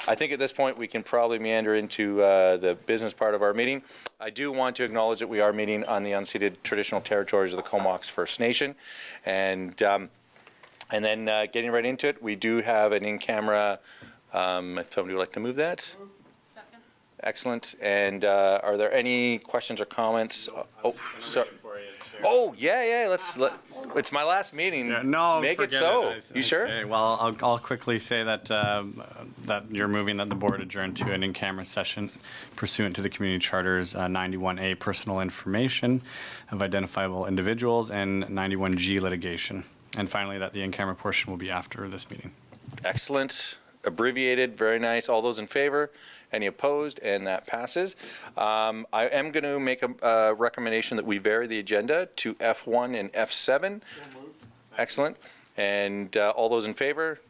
I think at this point we can probably meander into the business part of our meeting. I do want to acknowledge that we are meeting on the unceded traditional territories of the Comox First Nation, and then getting right into it, we do have an in-camera. If somebody would like to move that. Second. Excellent. And are there any questions or comments? Oh, sorry. Oh, yeah. It's my last meeting. Yeah, no, make it so. You sure? Okay, well, I'll quickly say that that you're moving that the board adjourn to an in-camera session pursuant to the community charter's 91A personal information of identifiable individuals and 91G litigation. And finally, that the in-camera portion will be after this meeting. Excellent. Abbreviated, very nice. All those in favor? Any opposed? And that passes. I am going to make a recommendation that we vary the agenda to F1 and F7. Excellent. And all those in favor?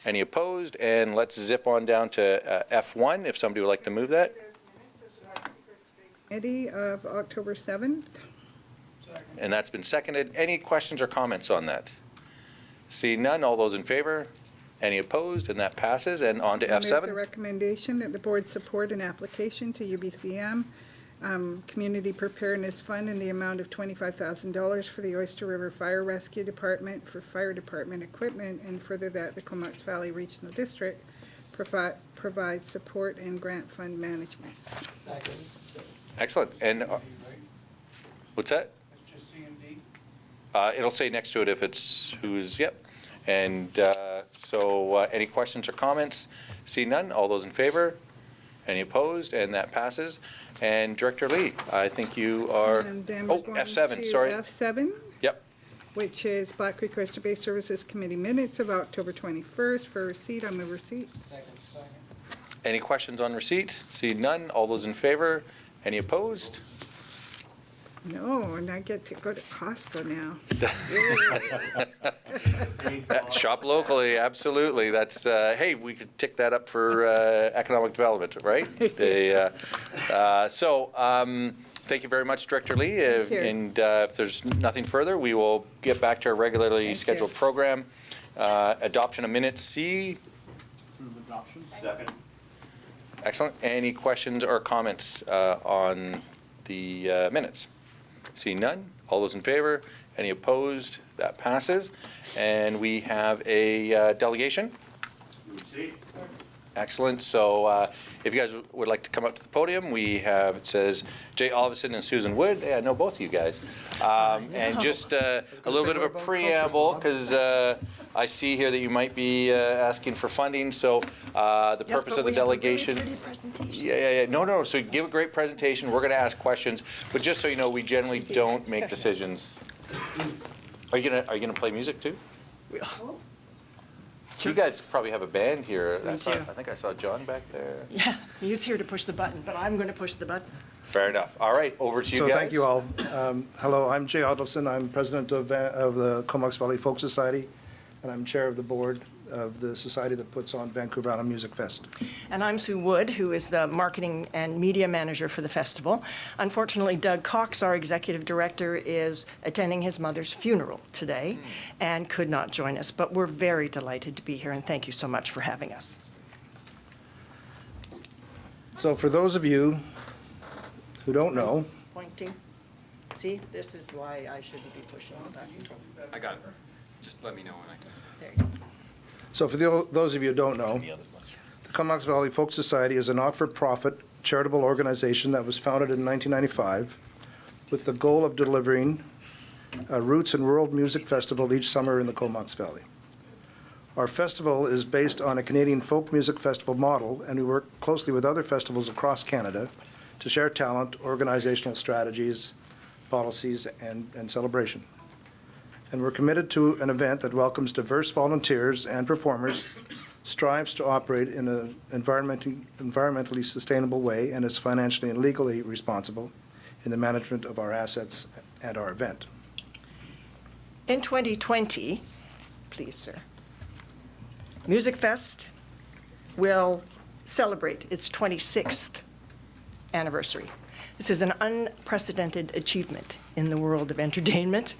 Any opposed? And let's zip on down to F1 if somebody would like to move that. Committee of October 7th. And that's been seconded. Any questions or comments on that? See none. All those in favor? Any opposed? And that passes. And on to F7. I move the recommendation that the board support an application to UBCM Community Preparedness Fund in the amount of $25,000 for the Oyster River Fire Rescue Department for fire department equipment, and further that the Comox Valley Regional District provides support and grant fund management. Excellent. And what's that? It's just C and D? It'll say next to it if it's who's, yep. And so any questions or comments? See none. All those in favor? Any opposed? And that passes. And Director Lee, I think you are, And then oh, we're going F7, to sorry. F7. Yep. Which is Black Creek Oyster Bay Services Committee minutes of October 21st for receipt. I move receipt. Second. Any questions on receipt? See none. All those in favor? Any opposed? No, and I get to go to Costco now. Shop locally, absolutely. That's, hey, we could tick that up for economic development, right? Thank you very much, Director Lee. Thank you. And if there's nothing further, we will get back to our regularly scheduled program. Adoption of minutes C. Move adoption. Second. Excellent. Any questions or comments on the minutes? See none. All those in favor? Any opposed? That passes. And we have a delegation. Excellent. So if you guys would like to come up to the podium, we have, it says Jay Olivison and Susan Wood. Yeah, I know both of you guys. And just a little bit of a preamble, because I see here that you might be asking for funding. So the purpose of the delegation. Really pretty presentation. Yeah. No. So give a great presentation. We're going to ask questions, but just so you know, we generally don't make decisions. Are you gonna play music too? You guys probably have a band here. We do. I think I saw John back there. Yeah, he's here to push the button, but I'm going to push the button. Fair enough. All right, over to you guys. So thank you all. Hello, I'm Jay Odlefson. I'm president of the Comox Valley Folk Society, and I'm chair of the board of the society that puts on Vancouver Island Music Fest. And I'm Sue Wood, who is the marketing and media manager for the festival. Unfortunately, Doug Cox, our executive director, is attending his mother's funeral today and could not join us. But we're very delighted to be here, and thank you so much for having us. So for those of you who don't know, Pointing. See, this is why I shouldn't be pushing the button. I got it. Just let me know when I can. There you go. so for those of you who don't know, the Comox Valley Folk Society is a not-for-profit charitable organization that was founded in 1995 with the goal of delivering a Roots and World Music Festival each summer in the Comox Valley. Our festival is based on a Canadian folk music festival model, and we work closely with other festivals across Canada to share talent, organizational strategies, policies, and celebration. And we're committed to an event that welcomes diverse volunteers and performers, strives to operate in an environmentally sustainable way, and is financially and legally responsible in the management of our assets and our event. In 2020, please, sir, Music Fest will celebrate its 26th anniversary. This is an unprecedented achievement in the world of entertainment,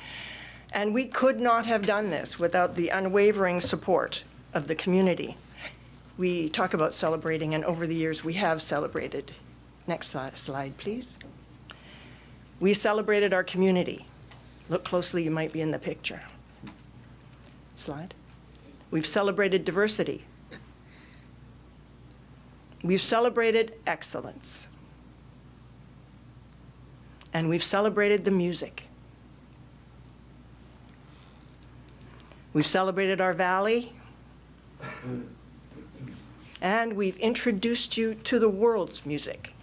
and we could not have done this without the unwavering support of the community. We talk about celebrating, and over the years, we have celebrated. Next slide, please. We celebrated our community. Look closely, you might be in the picture. Slide. We've celebrated diversity. We've celebrated excellence. And we've celebrated the music. We've celebrated our valley. And we've introduced you to the world's music.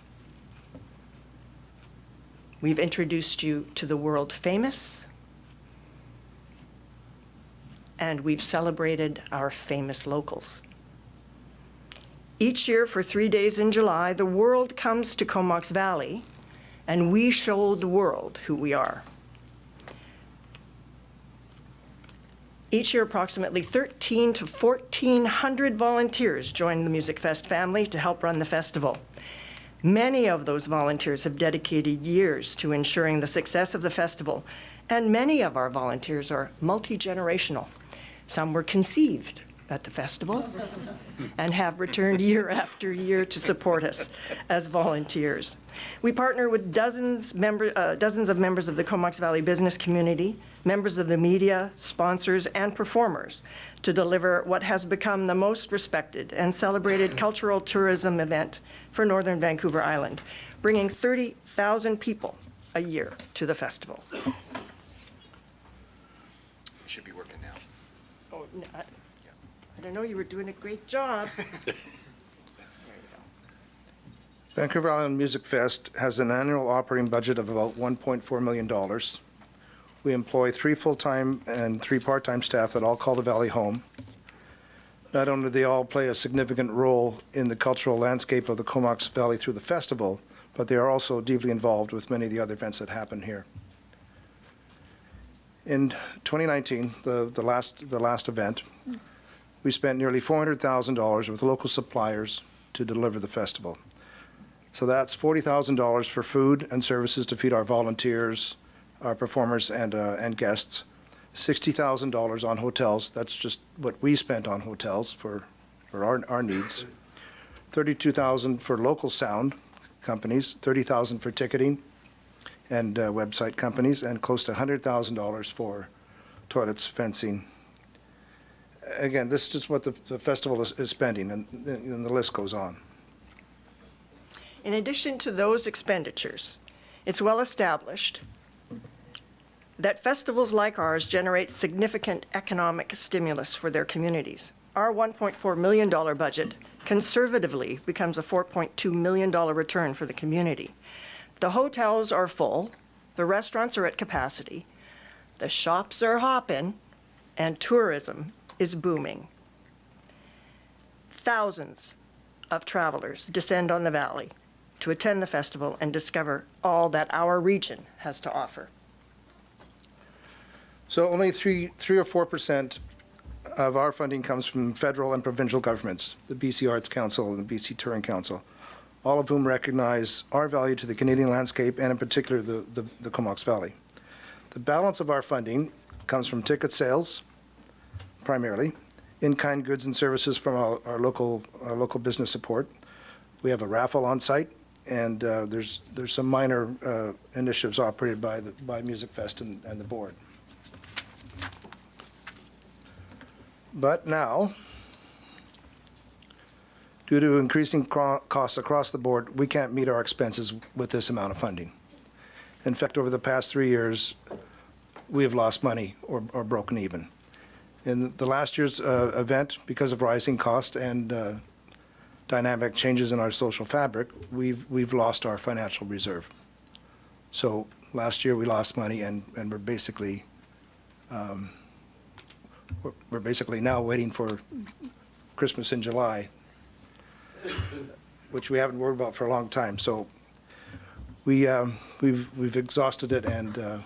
We've introduced you to the world famous. And we've celebrated our famous locals. Each year for 3 days in July, the world comes to Comox Valley, and we show the world who we are. Each year, approximately 1,300 to 1,400 volunteers join the Music Fest family to help run the festival. Many of those volunteers have dedicated years to ensuring the success of the festival, and many of our volunteers are multi-generational. Some were conceived at the festival and have returned year after year to support us as volunteers. We partner with dozens of members of the Comox Valley business community, members of the media, sponsors, and performers to deliver what has become the most respected and celebrated cultural tourism event for Northern Vancouver Island, bringing 30,000 people a year to the festival. Should be working now. Oh, no, I don't know, you were doing a great job. Vancouver Island Music Fest has an annual operating budget of about $1.4 million. We employ 3 full-time and 3 part-time staff that all call the Valley home. Not only do they all play a significant role in the cultural landscape of the Comox Valley through the festival, but they are also deeply involved with many of the other events that happen here. In 2019, the last event, we spent nearly $400,000 with local suppliers to deliver the festival. So that's $40,000 for food and services to feed our volunteers, our performers, and guests. $60,000 on hotels. That's just what we spent on hotels for our needs. $32,000 for local sound companies, $30,000 for ticketing and website companies, and close to $100,000 for toilets, fencing. Again, this is just what the festival is spending, and the list goes on. In addition to those expenditures, it's well established that festivals like ours generate significant economic stimulus for their communities. Our $1.4 million budget conservatively becomes a $4.2 million return for the community. The hotels are full, the restaurants are at capacity, the shops are hopping, and tourism is booming. Thousands of travelers descend on the valley to attend the festival and discover all that our region has to offer. So only 3 or 4% of our funding comes from federal and provincial governments, the BC Arts Council and the BC Touring Council, all of whom recognize our value to the Canadian landscape and in particular the Comox Valley. The balance of our funding comes from ticket sales, primarily, in-kind goods and services from our local business support. We have a raffle on site, and there's some minor initiatives operated by Music Fest and the board. But now, due to increasing costs across the board, we can't meet our expenses with this amount of funding. In fact, over the past 3 years, we have lost money or broken even. In the last year's event, because of rising cost and dynamic changes in our social fabric, we've lost our financial reserve. So last year we lost money, and we're basically now waiting for Christmas in July, which we haven't worried about for a long time. So we've exhausted it, and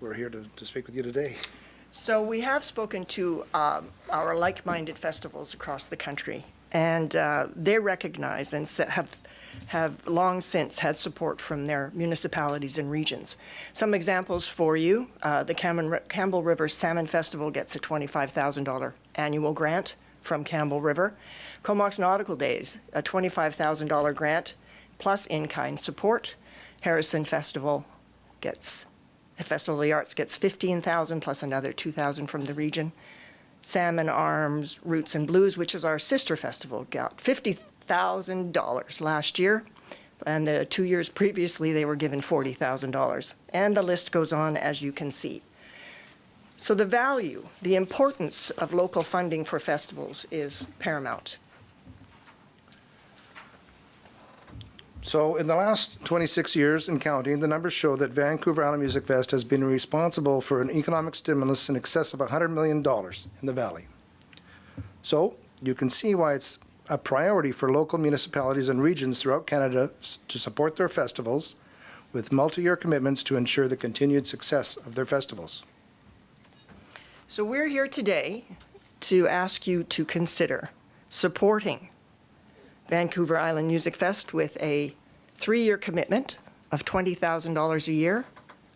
we're here to speak with you today. So we have spoken to our like-minded festivals across the country, and they recognize and have long since had support from their municipalities and regions. Some examples for you, the Campbell River Salmon Festival gets a $25,000 annual grant from Campbell River. Comox Nautical Days, a $25,000 grant plus in-kind support. Harrison Festival of the Arts gets $15,000 plus another $2,000 from the region. Salmon Arms, Roots and Blues, which is our sister festival, got $50,000 last year. And the 2 years previously, they were given $40,000. And the list goes on, as you can see. So the value, the importance of local funding for festivals is paramount. So in the last 26 years and counting, the numbers show that Vancouver Island Music Fest has been responsible for an economic stimulus in excess of $100 million in the valley. So you can see why it's a priority for local municipalities and regions throughout Canada to support their festivals with multi-year commitments to ensure the continued success of their festivals. So we're here today to ask you to consider supporting Vancouver Island Music Fest with a 3-year commitment of $20,000 a year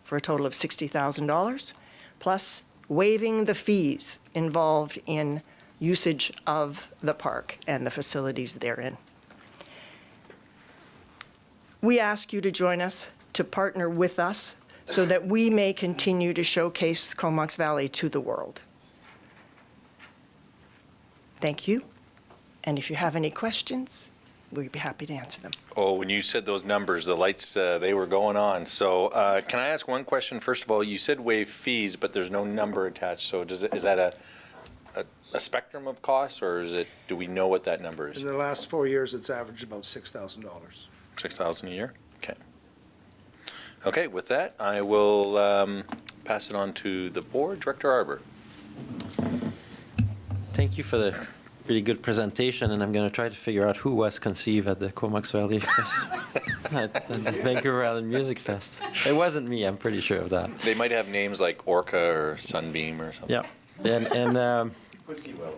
for a total of $60,000, plus waiving the fees involved in usage of the park and the facilities therein. We ask you to join us, to partner with us, so that we may continue to showcase Comox Valley to the world. Thank you. And if you have any questions, we'd be happy to answer them. Oh, when you said those numbers, the lights, they were going on. So can I ask one question? First of all, you said waive fees, but there's no number attached. So is that a spectrum of costs, or do we know what that number is? In the last 4 years, it's averaged about $6,000. $6,000 a year? Okay. Okay, with that, I will pass it on to the board. Director Arbour. Thank you for the really good presentation, and I'm going to try to figure out who was conceived at the Comox Valley Fest, at the Vancouver Island Music Fest. It wasn't me, I'm pretty sure of that. They might have names like Orca or Sunbeam or something. Yeah,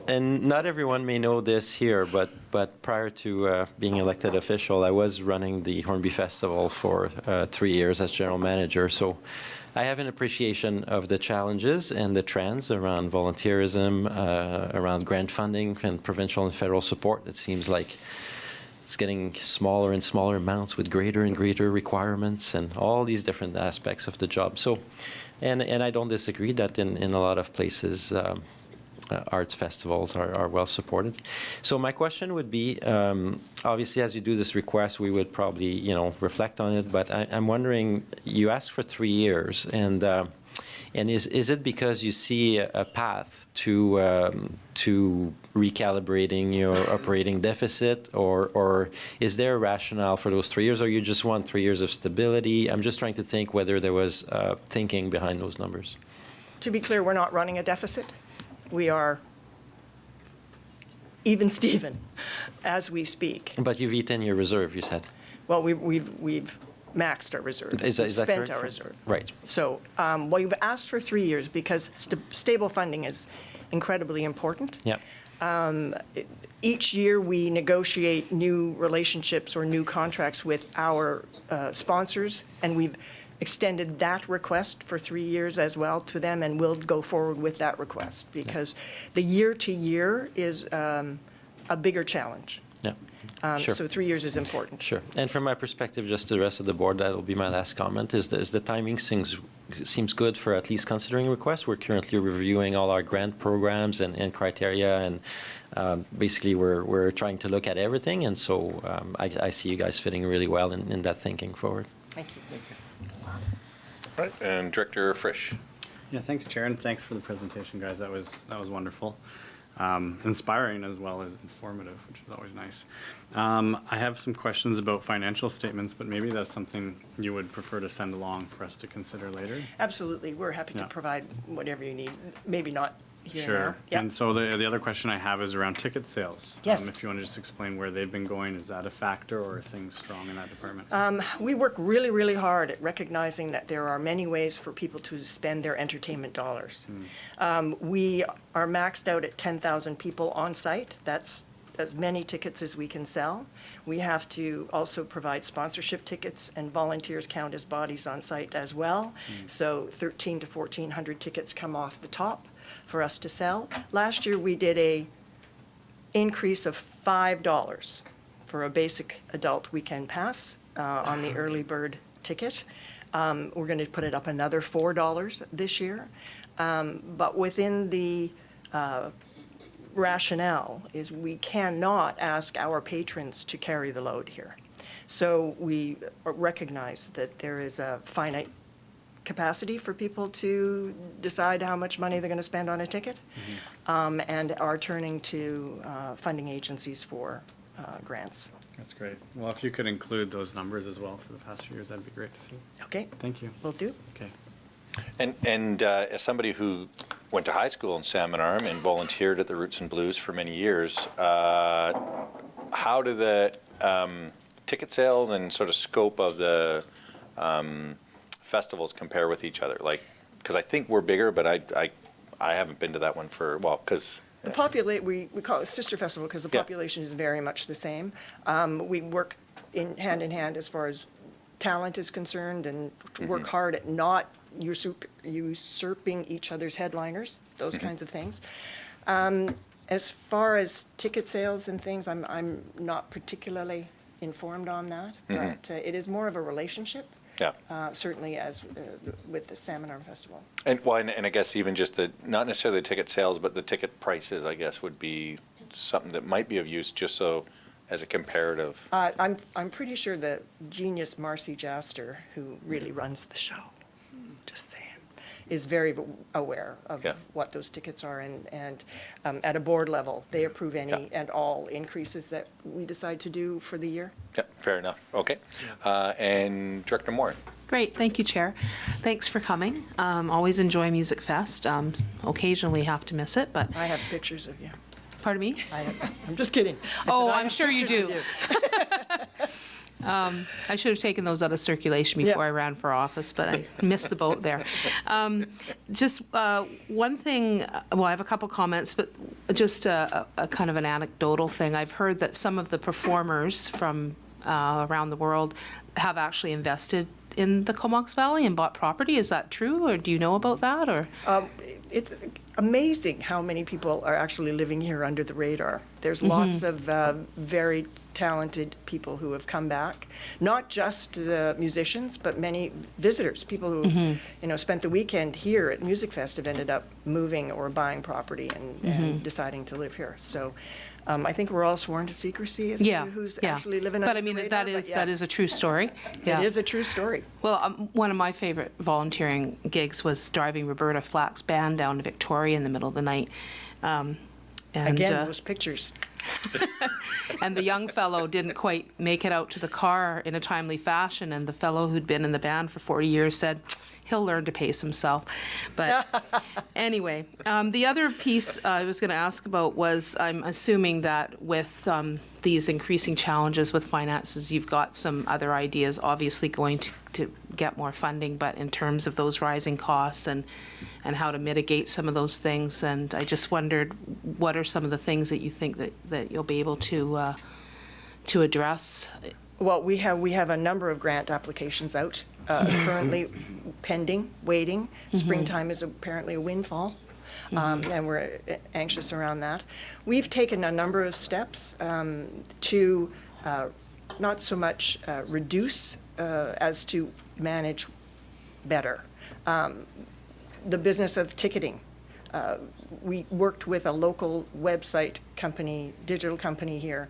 and not everyone may know this here, but prior to being elected official, I was running the Hornby Festival for 3 years as general manager. So I have an appreciation of the challenges and the trends around volunteerism, around grant funding and provincial and federal support. It seems like it's getting smaller and smaller amounts with greater and greater requirements and all these different aspects of the job. So, and I don't disagree that in a lot of places, arts festivals are well supported. So my question would be, obviously as you do this request, we would probably, reflect on it, but I'm wondering, you asked for 3 years, and is it because you see a path to recalibrating your operating deficit, or is there a rationale for those 3 years, or you just want 3 years of stability? I'm just trying to think whether there was thinking behind those numbers. To be clear, we're not running a deficit. We are even Steven as we speak. But you've eaten your reserve, you said. Well, we've maxed our reserve. Is that We've spent correct? our reserve. Right. So we've asked for 3 years because stable funding is incredibly important. Yeah. Each year we negotiate new relationships or new contracts with our sponsors, and we've extended that request for 3 years as well to them, and we'll go forward with that request because the year-to-year is a bigger challenge. Yeah. Sure. So 3 years is important. Sure. And from my perspective, just the rest of the board, that'll be my last comment, is the timing seems good for at least considering requests. We're currently reviewing all our grant programs and criteria, and basically we're trying to look at everything, and so I see you guys fitting really well in that thinking forward. Thank you. All right, and Director Frisch. Yeah, thanks, Chair, and thanks for the presentation, guys. That was wonderful. Inspiring as well as informative, which is always nice. I have some questions about financial statements, but maybe that's something you would prefer to send along for us to consider later. Absolutely. We're happy to Yeah. provide whatever you need. Maybe not here Sure. and now. Yeah. And so the other question I have is around ticket sales. Yes. If you want to just explain where they've been going, is that a factor, or are things strong in that department? We work really, really hard at recognizing that there are many ways for people to spend their entertainment dollars. We are maxed out at 10,000 people on site. That's as many tickets as we can sell. We have to also provide sponsorship tickets, and volunteers count as bodies on site as well. So 1,300 to 1,400 tickets come off the top for us to sell. Last year, we did a increase of $5 for a basic adult weekend pass on the early bird ticket. We're going to put it up another $4 this year. But within the rationale is we cannot ask our patrons to carry the load here. So we recognize that there is a finite capacity for people to decide how much money they're going to spend on a ticket, and are turning to funding agencies for grants. That's great. Well, if you could include those numbers as well for the past few years, that'd be great to see. Okay, Thank you. will do. Okay. And as somebody who went to high school in Salmon Arm and volunteered at the Roots and Blues for many years, how do the ticket sales and sort of scope of the festivals compare with each other? Like, because I think we're bigger, but I haven't been to that one for, well, because... We call it Sister Festival because the Yeah. population is very much the same. We work in hand as far as talent is concerned and work hard at not usurping each other's headliners, those kinds of things. As far as ticket sales and things, I'm not particularly informed on that, but it is more of a relationship. Yeah. Certainly as with the Salmon Arm Festival. And, well, and I guess even just the, not necessarily the ticket sales, but the ticket prices, I guess, would be something that might be of use just so as a comparative. I'm pretty sure that genius Marcy Jaster, who really runs the show, just saying, is very aware of Yeah. what those tickets are, and at a board level, they approve any Yeah. and all increases that we decide to do for the year. Yeah, fair enough. Okay. And Director Moore. Great, thank you, Chair. Thanks for coming. Always enjoy Music Fest. Occasionally have to miss it, but I have pictures of you. pardon me? I'm just kidding. Oh, I I'm have sure you pictures do. of you. I should have taken those out of circulation before Yeah. I ran for office, but I missed the boat there. Just one thing, well, I have a couple comments, but just a kind of an anecdotal thing. I've heard that some of the performers from around the world have actually invested in the Comox Valley and bought property. Is that true, or do you know about that, or? It's amazing how many people are actually living here under the radar. There's lots of very talented people who have come back, not just the musicians, but many visitors, people who spent the weekend here at Music Fest have ended up moving or buying property and deciding to live here. So I think we're all sworn to secrecy as to who's actually living under But I mean, the radar. that is a true story. Yeah. It is a true story. Well, one of my favorite volunteering gigs was driving Roberta Flack's band down to Victoria in the middle of the night. And, Again, those pictures. and the young fellow didn't quite make it out to the car in a timely fashion, and the fellow who'd been in the band for 40 years said, he'll learn to pace himself. But anyway, the other piece I was going to ask about was, I'm assuming that with these increasing challenges with finances, you've got some other ideas, obviously going to get more funding, but in terms of those rising costs and how to mitigate some of those things. And I just wondered, what are some of the things that you think that you'll be able to address? Well, we have a number of grant applications out currently pending, waiting. Springtime is apparently a windfall, and we're anxious around that. We've taken a number of steps to not so much reduce as to manage better. The business of ticketing. We worked with a local website company, digital company here,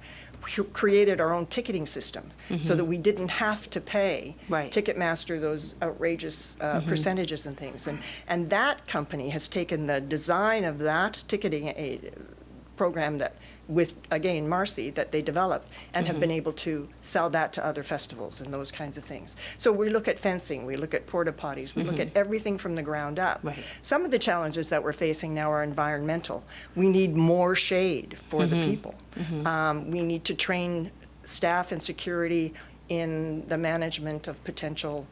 who created our own ticketing system so that we didn't have to pay Ticketmaster those outrageous percentages and things. And that company has taken the design of that ticketing program that, with, again, Marcy, that they developed, and have been able to sell that to other festivals and those kinds of things. So we look at fencing, we look at porta potties, we look at everything from the ground up. Right. Some of the challenges that we're facing now are environmental. We need more shade for the people. We need to train staff and security in the management of potential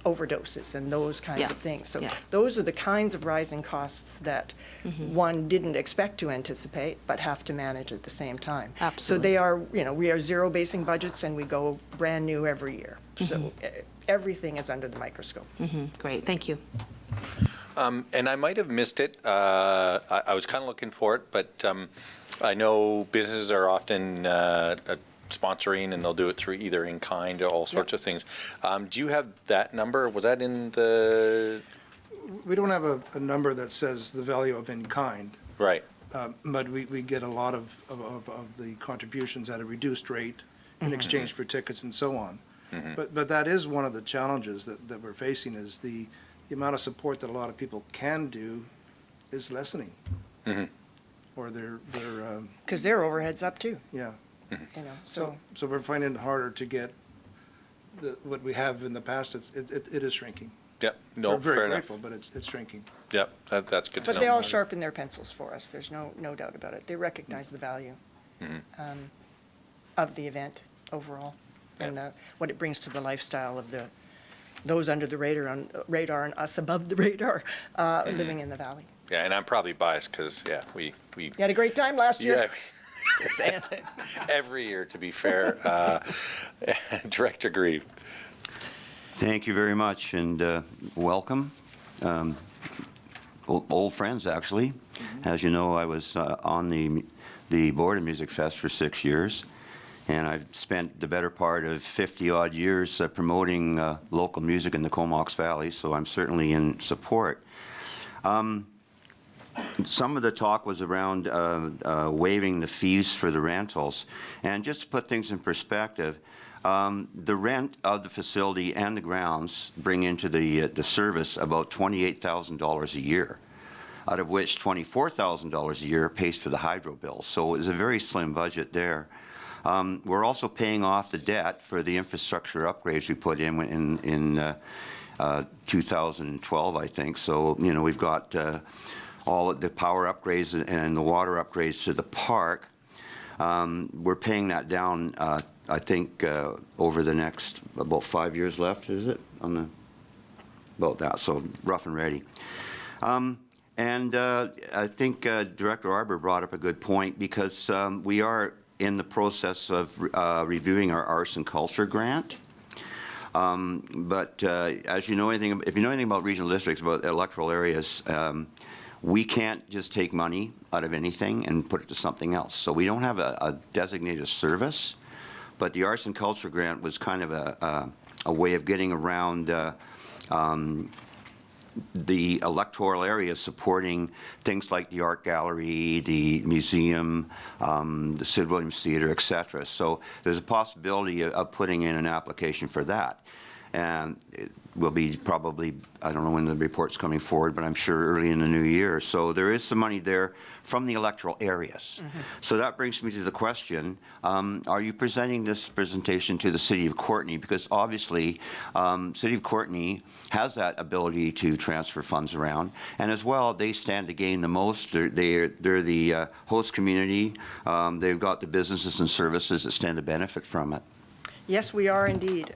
overdoses and those kinds of things. So those are the kinds of rising costs that one didn't expect to anticipate, but have to manage at the same time. Absolutely. So they are, we are zero-basing budgets, and we go brand new every year. So everything is under the microscope. Great, thank you. And I might have missed it. I was kind of looking for it, but I know businesses are often sponsoring, and they'll do it through either in kind or all sorts of things. Do you have that number? Was that in the? We don't have a number that says the value of in kind, Right. but we get a lot of the contributions at a reduced rate in exchange for tickets and so on. But that is one of the challenges that we're facing, is the amount of support that a lot of people can do is lessening. Or they're Because their overhead's up too, yeah. you know, so. So we're finding it harder to get what we have in the past. It is shrinking. Yep. No, We're fair very enough. grateful, but it's shrinking. Yep. That's good to know. But they all sharpen their pencils for us. There's no doubt about it. They recognize the value of the event overall and what it brings to the lifestyle of those under the radar and us above the radar living in the valley. Yeah, and I'm probably biased because, we You had a great time last year. yeah, Just saying. every year, to be fair. Director Grieve. Thank you very much, and welcome. Old friends, actually. As you know, I was on the board of Music Fest for 6 years, and I've spent the better part of 50-odd years promoting local music in the Comox Valley, so I'm certainly in support. Some of the talk was around waiving the fees for the rentals, and just to put things in perspective, the rent of the facility and the grounds bring into the service about $28,000 a year, out of which $24,000 a year pays for the hydro bills. So it was a very slim budget there. We're also paying off the debt for the infrastructure upgrades we put in 2012, I think. So, you know, we've got all of the power upgrades and the water upgrades to the park. We're paying that down, I think, over the next about 5 years left, is it? About that, so rough and ready. And I think Director Arbor brought up a good point, because we are in the process of reviewing our arts and culture grant. But as you know anything, if you know anything about regional districts, about electoral areas, we can't just take money out of anything and put it to something else. So we don't have a designated service, but the arts and culture grant was kind of a way of getting around the electoral areas, supporting things like the art gallery, the museum, the Sid Williams Theater, et cetera. So there's a possibility of putting in an application for that. And it will be probably, I don't know when the report's coming forward, but I'm sure early in the new year. So there is some money there from the electoral areas. So that brings me to the question, are you presenting this presentation to the City of Courtenay? Because obviously, City of Courtenay has that ability to transfer funds around. And as well, they stand to gain the most. They're the host community. They've got the businesses and services that stand to benefit from it. Yes, we are indeed.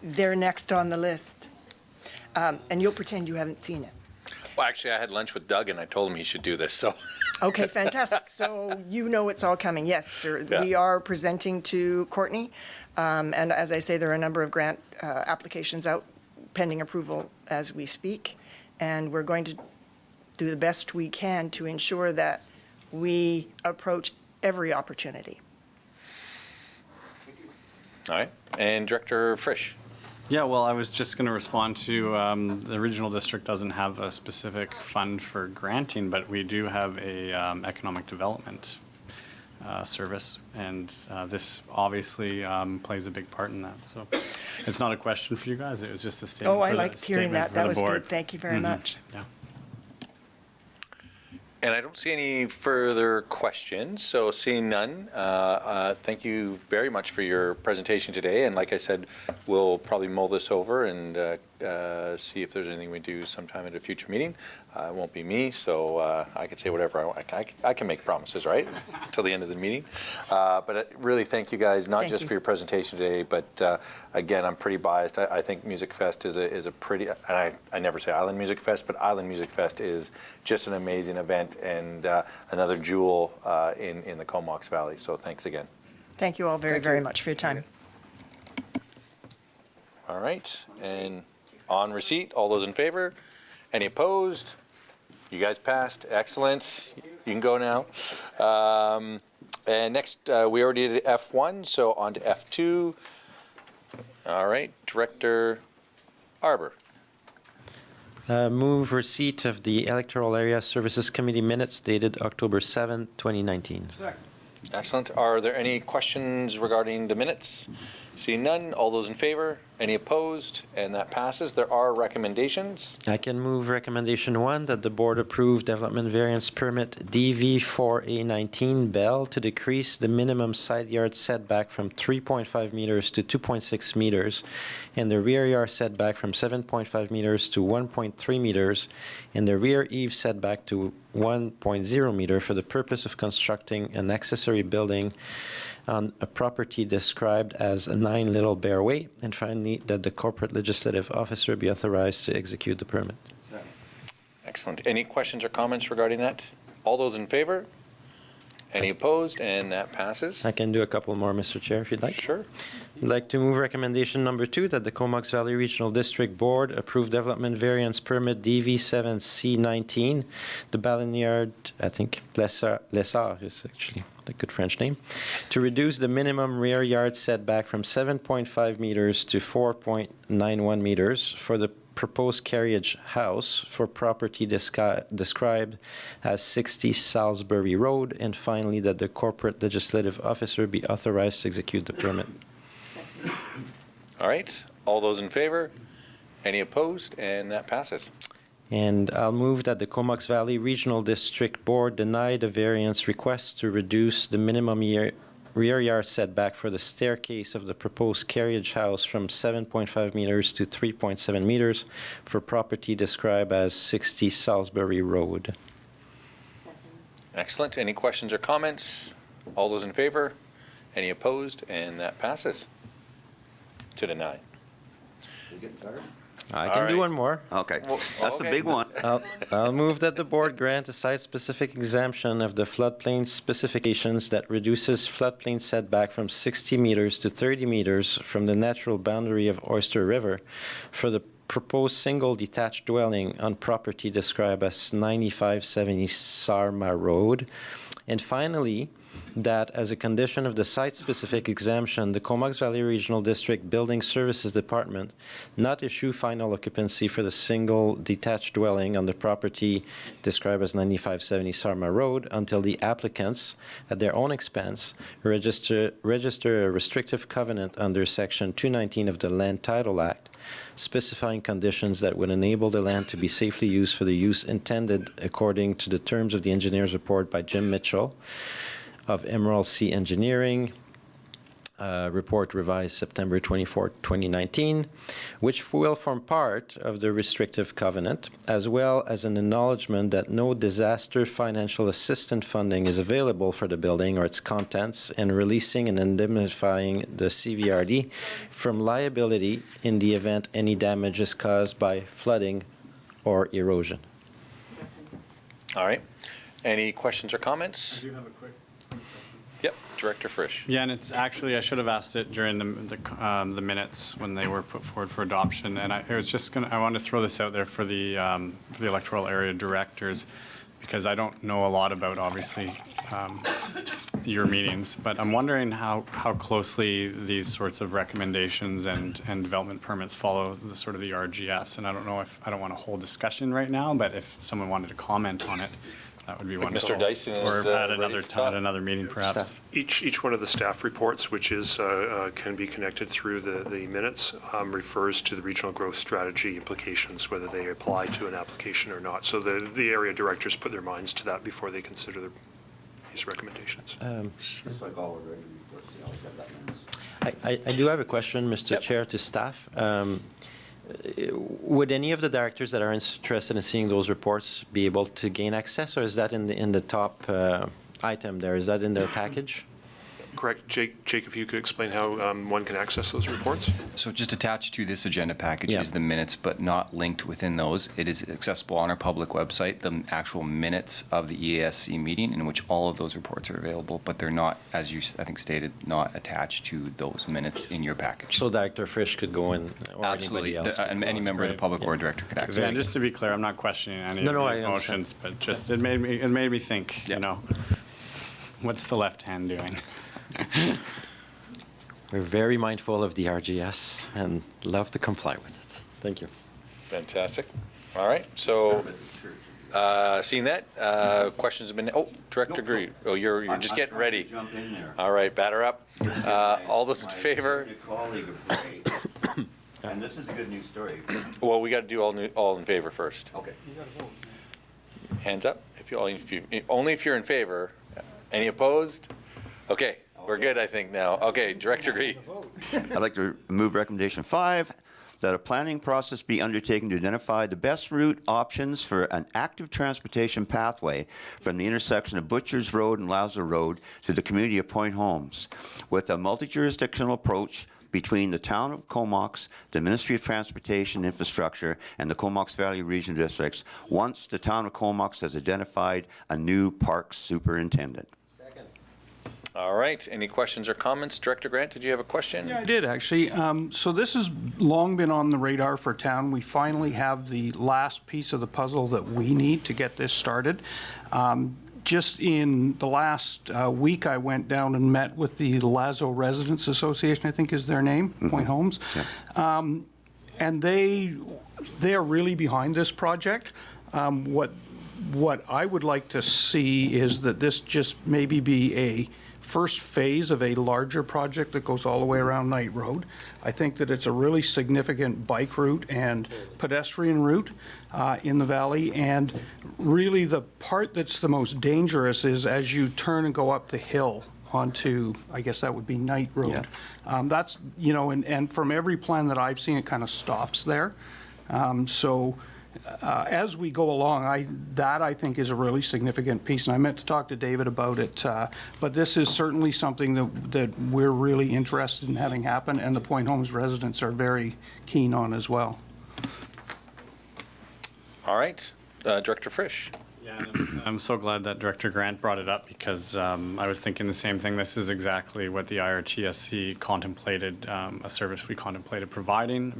They're next on the list. And you'll pretend you haven't seen it. Well, actually, I had lunch with Doug, and I told him he should do this, so. Okay, fantastic. So you know it's all coming. Yes, sir. Yeah. We are presenting to Courtney. And as I say, there are a number of grant applications out pending approval as we speak. And we're going to do the best we can to ensure that we approach every opportunity. All right. And Director Frisch. Yeah, well, I was just going to respond to the regional district doesn't have a specific fund for granting, but we do have a economic development service, and this obviously plays a big part in that. So it's not a question for you guys. It was just a statement. Oh, I for the- liked hearing statement that. for That the was board. good. Thank you very much. Yeah. And I don't see any further questions, so seeing none, thank you very much for your presentation today. And like I said, we'll probably mull this over and see if there's anything we do sometime at a future meeting. It won't be me, so I can say whatever I want. I can make promises, right, till the end of the meeting. But really thank you guys, not Thank just you. for your presentation today, but again, I'm pretty biased. I think Music Fest is a pretty, and I never say Island Music Fest, but Island Music Fest is just an amazing event and another jewel in the Comox Valley. So thanks again. Thank you all very, Thank very you. much for your time. All right, and on receipt, all those in favor? Any opposed? You guys passed. Excellent. You can go now. And next, we already did F1, so on to F2. All right, Director Arbor. Move receipt of the Electoral Area Services Committee minutes dated October 7, 2019. Excellent. Are there any questions regarding the minutes? Seeing none, all those in favor? Any opposed? And that passes. There are recommendations. I can move recommendation 1 that the board approve development variance permit DV4A19 Bell to decrease the minimum side yard setback from 3.5 meters to 2.6 meters and the rear yard setback from 7.5 meters to 1.3 meters and the rear eave setback to 1.0 meter for the purpose of constructing an accessory building on a property described as 9 Little Bear Way, and finally, that the corporate legislative officer be authorized to execute the permit. Excellent. Any questions or comments regarding that? All those in favor? Any opposed? And that passes. I can do a couple more, Mr. Chair, if you'd like. Sure. I'd like to move recommendation number 2 that the Comox Valley Regional District Board approve development variance permit DV7C19, the Ballinyard, I think, Lessard is actually a good French name, to reduce the minimum rear yard setback from 7.5 meters to 4.91 meters for the proposed carriage house for property described as 60 Salisbury Road, and finally that the corporate legislative officer be authorized to execute the permit. All right. All those in favor? Any opposed? And that passes. And I'll move that the Comox Valley Regional District Board deny the variance request to reduce the minimum rear yard setback for the staircase of the proposed carriage house from 7.5 meters to 3.7 meters for property described as 60 Salisbury Road. Excellent. Any questions or comments? All those in favor? Any opposed? And that passes. To deny. I All can do right. one more. Okay, Well, that's the okay. big one. I'll move that the board grant a site-specific exemption of the floodplain specifications that reduces floodplain setback from 60 meters to 30 meters from the natural boundary of Oyster River for the proposed single detached dwelling on property described as 9570 Sarma Road. And finally, that as a condition of the site-specific exemption, the Comox Valley Regional District Building Services Department not issue final occupancy for the single detached dwelling on the property described as 9570 Sarma Road until the applicants, at their own expense, register a restrictive covenant under Section 219 of the Land Title Act, specifying conditions that would enable the land to be safely used for the use intended according to the terms of the engineer's report by Jim Mitchell of Emerald Sea Engineering, report revised September 24, 2019, which will form part of the restrictive covenant, as well as an acknowledgement that no disaster financial assistance funding is available for the building or its contents, and releasing and indemnifying the CVRD from liability in the event any damage is caused by flooding or erosion. All right. Any questions or comments? I do have a quick. Yep. Director Frisch. Yeah, and it's actually, I should have asked it during the minutes when they were put forward for adoption. And I wanted to throw this out there for the electoral area directors, because I don't know a lot about, obviously, your meetings, but I'm wondering how closely these sorts of recommendations and development permits follow the sort of the RGS. And I don't know if, I don't want a whole discussion right now, but if someone wanted to comment on it, that would be Like wonderful. Mr. Dyson is, Or at ready another to time, talk. at another meeting, perhaps. Each one of the staff reports, which is, can be connected through the minutes, refers to the regional growth strategy implications, whether they apply to an application or not. So the area directors put their minds to that before they consider these recommendations. Just like all the regular reports, they always have that minutes. I do have a question, Mr. Chair, to staff. Would any of the directors that are interested in seeing those reports be able to gain access, or is that in the top item there? Is that in their package? Correct. Jake, if you could explain how one can access those reports? So just attached to this agenda package Yeah. is the minutes, but not linked within those. It is accessible on our public website, the actual minutes of the EASC meeting in which all of those reports are available, but they're not, as you, I think, stated, not attached to those minutes in your package. So Director Frisch could go in, or Absolutely. anybody else. And any member of the public or director could access Yeah, it. just to be clear, I'm not questioning any No, of no, these I understand. motions, but just, it made me think, you know, what's the left hand doing? We're very mindful of the RGS and love to comply with it. Thank you. Fantastic. All right, so, seeing that, questions have been, oh, Director Green, oh, you're just getting ready. Jump in there. All right, batter up. All those in favor? Colleague of Ray. And this is a good news story. Well, we got to do all in favor first. Okay. Hands up, only if you're in favor. Any opposed? Okay, we're good, I think, now. Okay, Director Green. I'd like to move recommendation 5, that a planning process be undertaken to identify the best route options for an active transportation pathway from the intersection of Butchers Road and Lazar Road to the community of Point Homes, with a multi-jurisdictional approach between the town of Comox, the Ministry of Transportation Infrastructure, and the Comox Valley Regional Districts, once the town of Comox has identified a new parks superintendent. All right, any questions or comments? Director Grant, did you have a question? Yeah, I did, actually. So this has long been on the radar for town. We finally have the last piece of the puzzle that we need to get this started. Just in the last week, I went down and met with the Lazo Residents Association, I think is their name, Point Homes. And they are really behind this project. What I would like to see is that this just maybe be a first phase of a larger project that goes all the way around Knight Road. I think that it's a really significant bike route and pedestrian route in the valley, and really the part that's the most dangerous is as you turn and go up the hill onto, I guess that would be Knight Road. That's, you know, and from every plan that I've seen, it kind of stops there. As we go along, I think is a really significant piece, and I meant to talk to David about it, but this is certainly something that we're really interested in having happen, and the Point Homes residents are very keen on as well. All right, Director Frisch. Yeah, and I'm so glad that Director Grant brought it up because I was thinking the same thing. This is exactly what the IRTSC contemplated, a service we contemplated providing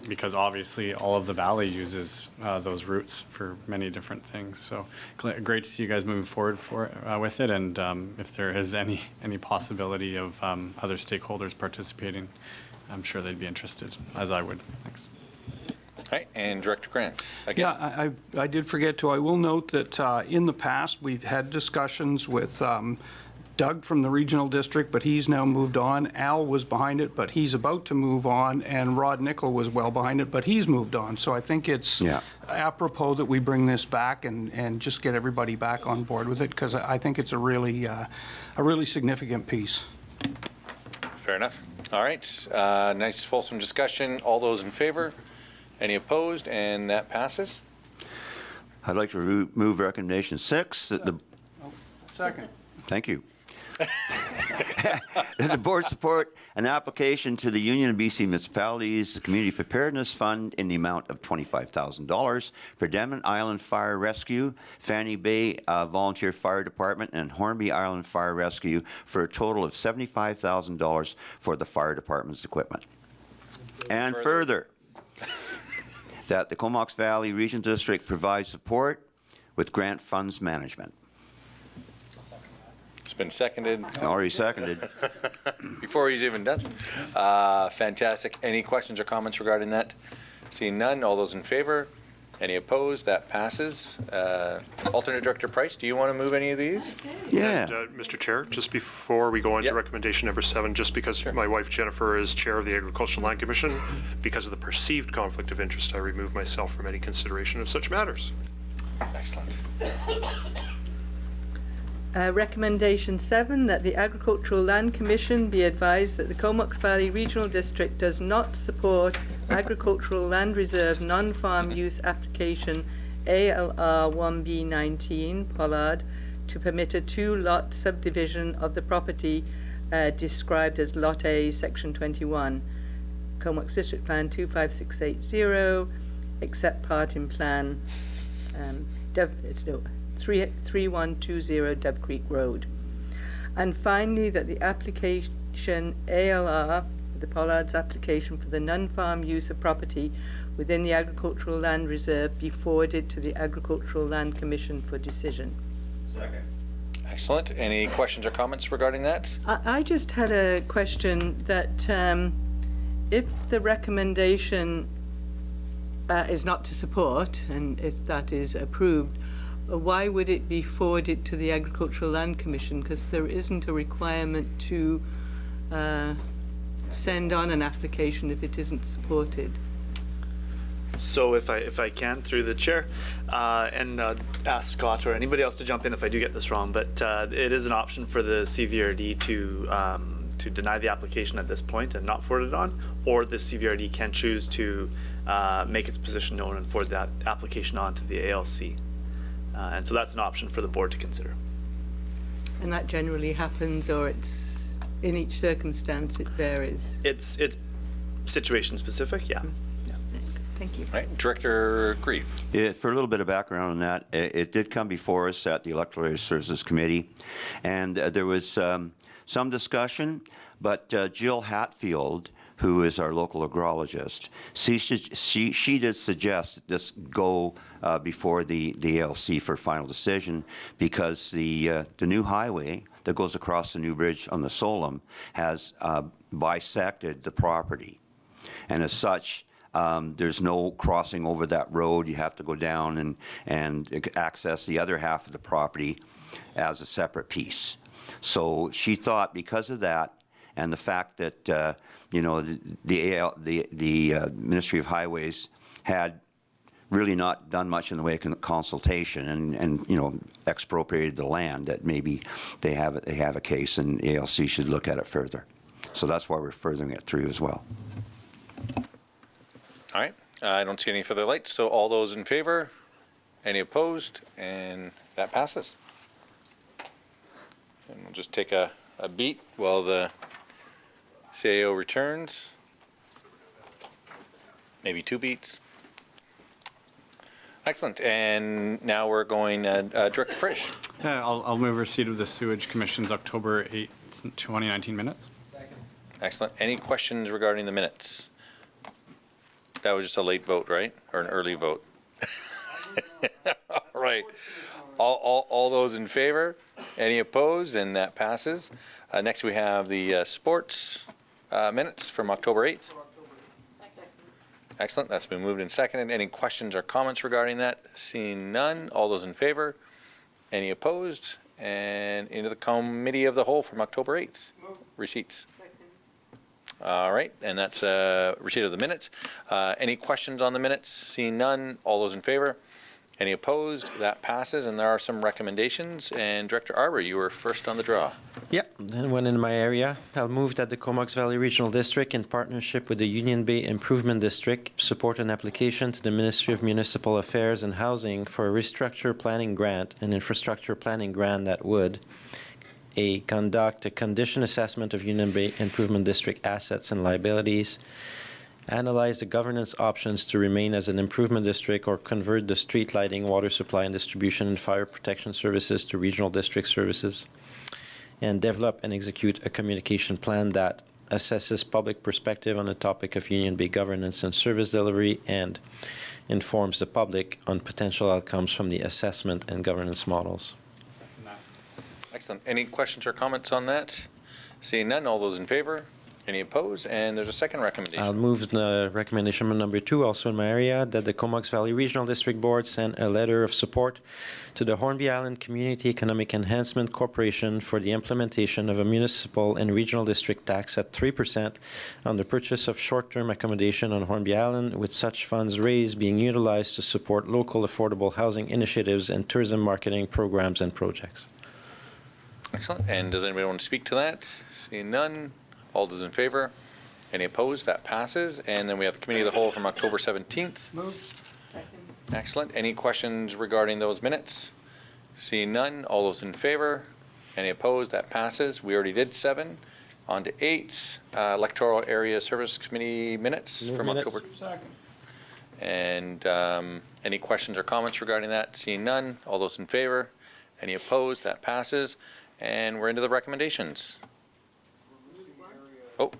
because obviously all of the valley uses those routes for many different things. So great to see you guys moving forward with it, and if there is any possibility of other stakeholders participating, I'm sure they'd be interested, as I would. Thanks. All right, and Director Grant. Again. Yeah, I did forget to. I will note that in the past, we've had discussions with Doug from the regional district, but he's now moved on. Al was behind it, but he's about to move on, and Rod Nickel was well behind it, but he's moved on. So I think it's apropos that we bring this back and just get everybody back on board with it, because I think it's a really significant piece. Fair enough. All right, nice fulsome discussion. All those in favor? Any opposed? And that passes. I'd like to move recommendation 6, that the... Second. Thank you. That the board support an application to the Union of BC Municipalities Community Preparedness Fund in the amount of $25,000 for Denman Island Fire Rescue, Fanny Bay Volunteer Fire Department, and Hornby Island Fire Rescue for a total of $75,000 for the fire department's equipment. And further, that the Comox Valley Regional District provides support with grant funds management. It's been seconded Already seconded. before he's even done. Fantastic. Any questions or comments regarding that? Seeing none, all those in favor? Any opposed? That passes. Alternate Director Price, do you want to move any of these? Yeah. And, Mr. Chair, just before we go on to Yep. recommendation number 7, just because my wife Jennifer is chair of the Agricultural Land Commission, because of the perceived conflict of interest, I remove myself from any consideration of such matters. Excellent. Recommendation 7, that the Agricultural Land Commission be advised that the Comox Valley Regional District does not support Agricultural Land Reserve Non-Farm Use Application ALR 1B19 Pollard to permit a two-lot subdivision of the property described as Lot A, Section 21, Comox District Plan 25680, except part in Plan 3120 Dove Creek Road. And finally, that the application ALR, the Pollard's application for the non-farm use of property within the agricultural land reserve be forwarded to the Agricultural Land Commission for decision. Second. Excellent. Any questions or comments regarding that? I just had a question that if the recommendation is not to support, and if that is approved, why would it be forwarded to the Agricultural Land Commission? Because there isn't a requirement to send on an application if it isn't supported. So if I can, through the chair, and ask Scott or anybody else to jump in if I do get this wrong, but it is an option for the CVRD to deny the application at this point and not forward it on, or the CVRD can choose to make its position known and forward that application on to the ALC. And so that's an option for the board to consider. And that generally happens, or it's in each circumstance it varies? It's situation specific, yeah. Thank you. All right, Director Grieve. For a little bit of background on that, it did come before us at the Electoral Area Services Committee, and there was some discussion, but Jill Hatfield, who is our local agrologist, she did suggest that this go before the ALC for final decision, because the new highway that goes across the new bridge on the Solom has bisected the property, and as such, there's no crossing over that road. You have to go down and access the other half of the property as a separate piece. So she thought, because of that, and the fact that you know, the Ministry of Highways had really not done much in the way of consultation and you know, expropriated the land, that maybe they have a case and ALC should look at it further. So that's why we're furthering it through as well. All right. I don't see any further lights, so all those in favor? Any opposed? And that passes. And we'll just take a beat while the CAO returns. Maybe 2 beats. Excellent. And now we're going, Director Frisch. Yeah, I'll move receipt of the Sewage Commission's October 8th, 2019 minutes. Excellent. Any questions regarding the minutes? That was just a late vote, right? Or an early vote? All right. All those in favor? Any opposed? And that passes. Next, we have the sports minutes from October 8th. Excellent. That's been moved and seconded. Any questions or comments regarding that? Seeing none. All those in favor? Any opposed? And into the committee of the whole from October 8th. Receipts. All right, and that's receipt of the minutes. Any questions on the minutes? Seeing none, all those in favor? Any opposed? That passes, and there are some recommendations. And Director Arbour, you were first on the draw. Yep, and one in my area. I'll move that the Comox Valley Regional District, in partnership with the Union Bay Improvement District, support an application to the Ministry of Municipal Affairs and Housing for a restructure planning grant, an infrastructure planning grant that would conduct a condition assessment of Union Bay Improvement District assets and liabilities, analyze the governance options to remain as an improvement district or convert the street lighting, water supply and distribution, and fire protection services to regional district services, and develop and execute a communication plan that assesses public perspective on the topic of Union Bay governance and service delivery and informs the public on potential outcomes from the assessment and governance models. Excellent. Any questions or comments on that? Seeing none, all those in favor? Any opposed? And there's a second recommendation. I'll move the recommendation number 2, also in my area, that the Comox Valley Regional District Board send a letter of support to the Hornby Island Community Economic Enhancement Corporation for the implementation of a municipal and regional district tax at 3% on the purchase of short-term accommodation on Hornby Island, with such funds raised being utilized to support local affordable housing initiatives and tourism marketing programs and projects. Excellent. And does anybody want to speak to that? Seeing none, all those in favor? Any opposed? That passes. And then we have the Committee of the Whole from October 17th. Moved. Second. Excellent. Any questions regarding those minutes? Seeing none, all those in favor? Any opposed? That passes. We already did 7. On to 8, Electoral Area Service Committee minutes from October. And any questions or comments regarding that? Seeing none, all those in favor? Any opposed? That passes. And we're into the recommendations. Oh,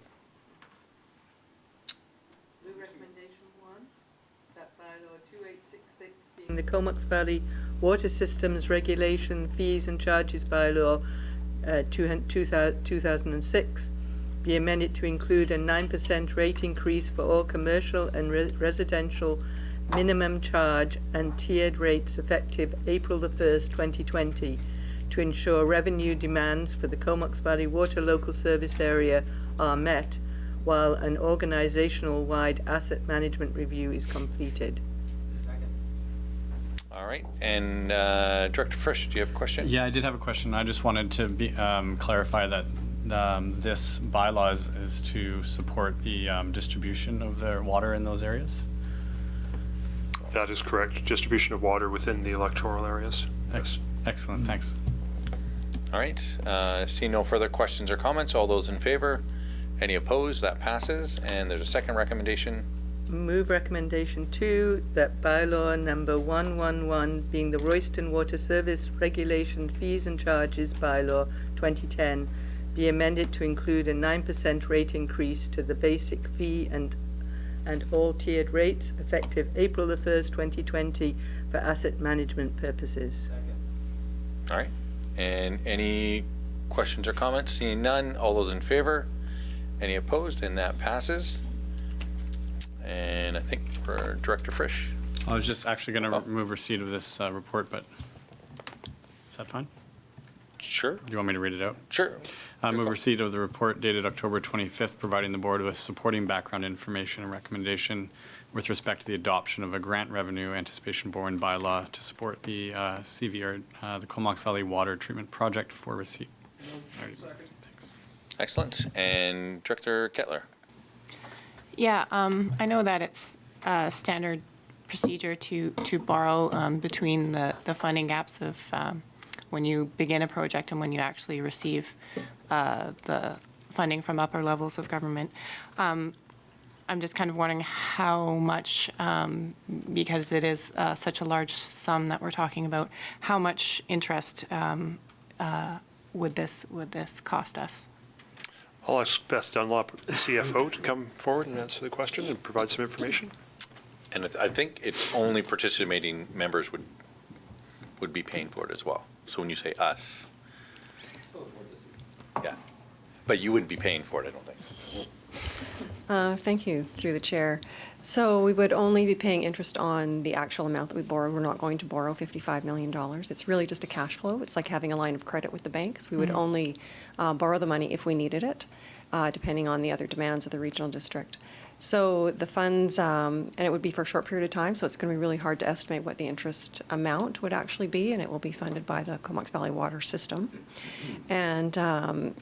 Move recommendation 1, that bylaw 2866 being the Comox Valley Water Systems Regulation Fees and Charges Bylaw 2006 be amended to include a 9% rate increase for all commercial and residential minimum charge and tiered rates effective April the 1st, 2020, to ensure revenue demands for the Comox Valley Water Local Service Area are met while an organizational-wide asset management review is completed. all right. And Director Frisch, do you have a question? Yeah, I did have a question. I just wanted to clarify that this bylaw is to support the distribution of their water in those areas? That is correct. Distribution of water within the electoral areas. Yes. Excellent, thanks. All right. See no further questions or comments. All those in favor? Any opposed? That passes. And there's a second recommendation. Move recommendation 2, that bylaw number 111 being the Royston Water Service Regulation Fees and Charges Bylaw 2010 be amended to include a 9% rate increase to the basic fee and all tiered rates effective April the 1st, 2020 for asset management purposes. All right. And any questions or comments? Seeing none, all those in favor? Any opposed? And that passes. And I think for Director Frisch. I was just actually going to move receipt of this report, but is that fine? Sure. Do you want me to read it out? Sure. Move receipt of the report dated October 25th, providing the board with supporting background information and recommendation with respect to the adoption of a grant revenue anticipation borrowing bylaw to support the CVR, the Comox Valley Water Treatment Project for receipt. Thanks. Excellent. And Director Kettler. Yeah, I know that it's standard procedure to borrow between the funding gaps of when you begin a project and when you actually receive the funding from upper levels of government. I'm just kind of wondering how much, because it is such a large sum that we're talking about, how much interest would this cost us? I'll ask Beth Dunlop, the CFO, to come forward and answer the question and provide some information. And I think it's only participating members would be paying for it as well. So when you say us, yeah, but you wouldn't be paying for it, I don't think. Thank you, through the chair. So we would only be paying interest on the actual amount that we borrow. We're not going to borrow $55 million. It's really just a cash flow. It's like having a line of credit with the banks. We would only borrow the money if we needed it, depending on the other demands of the regional district. So the funds, and it would be for a short period of time, so it's going to be really hard to estimate what the interest amount would actually be, and it will be funded by the Comox Valley Water System. And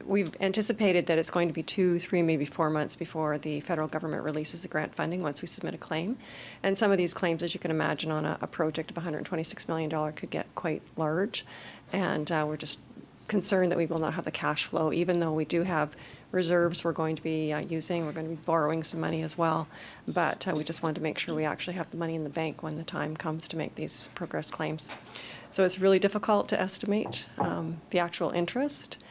we've anticipated that it's going to be 2, 3, maybe 4 months before the federal government releases the grant funding once we submit a claim. And some of these claims, as you can imagine, on a project of $126 million could get quite large. And we're just concerned that we will not have the cash flow, even though we do have reserves we're going to be using. We're going to be borrowing some money as well. But we just wanted to make sure we actually have the money in the bank when the time comes to make these progress claims. So it's really difficult to estimate the actual interest.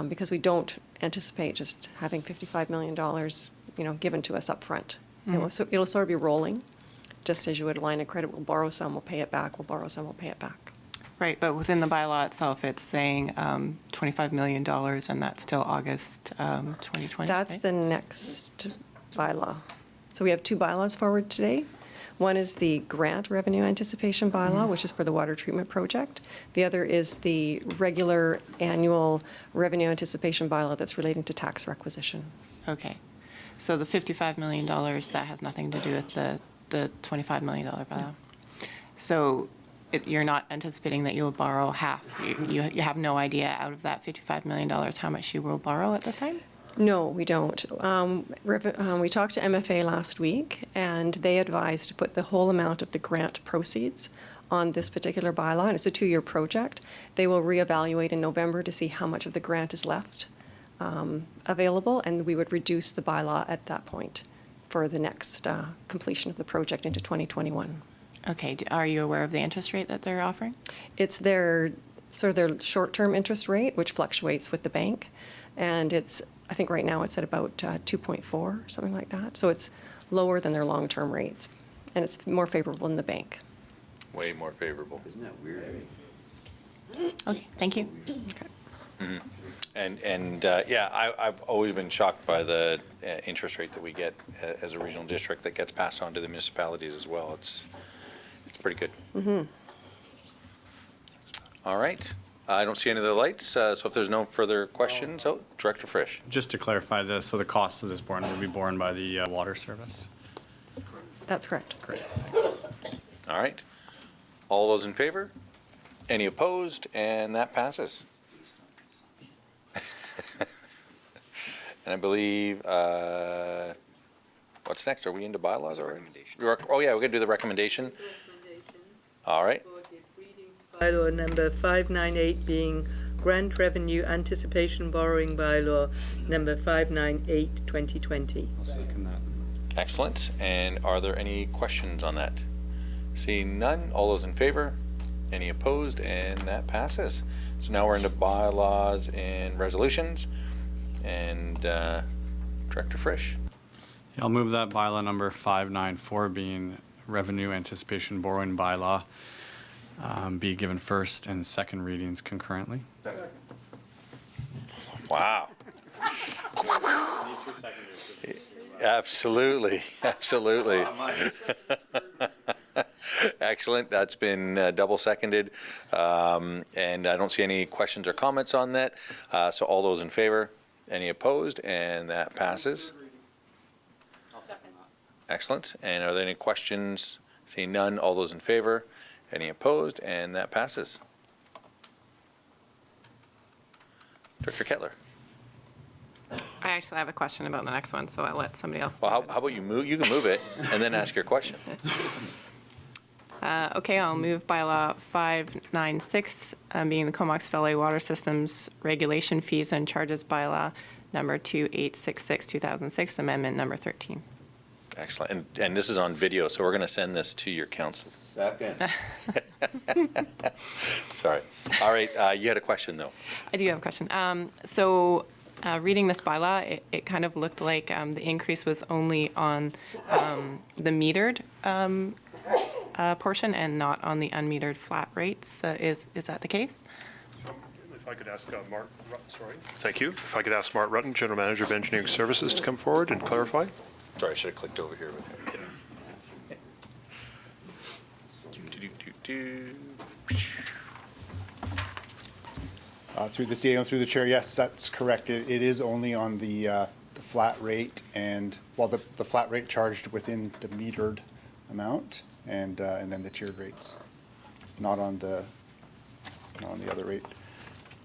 Because we don't anticipate just having $55 million, given to us up front. It'll sort of be rolling, just as you would a line of credit. We'll borrow some, we'll pay it back, we'll borrow some, we'll pay it back. Right, but within the bylaw itself, it's saying $25 million, and that's till August 2020. That's right? the next bylaw. So we have 2 bylaws forward today. One is the grant revenue anticipation bylaw, which is for the water treatment project. The other is the regular annual revenue anticipation bylaw that's relating to tax requisition. Okay. So the $55 million, that has nothing to do with the $25 million bylaw. So you're not anticipating that you'll borrow half. You have no idea out of that $55 million how much you will borrow at this time? No, we don't. We talked to MFA last week, and they advised to put the whole amount of the grant proceeds on this particular bylaw, and it's a 2-year project. They will reevaluate in November to see how much of the grant is left available, and we would reduce the bylaw at that point for the next completion of the project into 2021. Okay, are you aware of the interest rate that they're offering? It's their short-term interest rate, which fluctuates with the bank, and I think right now it's at about 2.4, something like that. So it's lower than their long-term rates, and it's more favorable than the bank. Way more favorable. Isn't that weird? Okay, thank you. Mm-hmm. I've always been shocked by the interest rate that we get as a regional district that gets passed on to the municipalities as well. It's pretty good. Mm-hmm. All right. I don't see any other lights, so if there's no further questions, Director Frisch. Just to clarify this, so the cost of this borne will be borne by the water service? That's correct. Great, thanks. All right. All those in favor? Any opposed? And that passes. And I believe, what's next? Are we into bylaws already? Oh, yeah, we're going to do the recommendation. All right. Bylaw number 598 being Grant Revenue Anticipation Borrowing Bylaw number 598, 2020. Second that. Excellent. And are there any questions on that? Seeing none, all those in favor? Any opposed? And that passes. So now we're into bylaws and resolutions. And Director Frisch. I'll move that bylaw number 594 being Revenue Anticipation Borrowing Bylaw be given first and second readings concurrently. Wow. Absolutely, absolutely. Excellent. That's been double seconded. And I don't see any questions or comments on that. So all those in favor? Any opposed? And that passes. Excellent. And are there any questions? Seeing none, all those in favor? Any opposed? And that passes. Director Kettler. I actually have a question about the next one, so I'll let somebody else. Well, how about you move? You can move it and then ask your question. Okay, I'll move bylaw 596, being the Comox Valley Water Systems Regulation Fees and Charges bylaw number 2866, 2006, amendment number 13. Excellent. And this is on video, so we're going to send this to your council. Second. Sorry. All right. You had a question, though. I do have a question. Reading this bylaw, it kind of looked like the increase was only on the metered portion and not on the unmetered flat rates. Is that the case? If I could ask Mark, sorry. Thank you. If I could ask Mark Rutten, General Manager of Engineering Services, to come forward and clarify. Sorry, I should have clicked over here with him. Through the CEO and through the chair, yes, that's correct. It is only on the flat rate and, well, the flat rate charged within the metered amount and then the tiered rates, not on the other rate.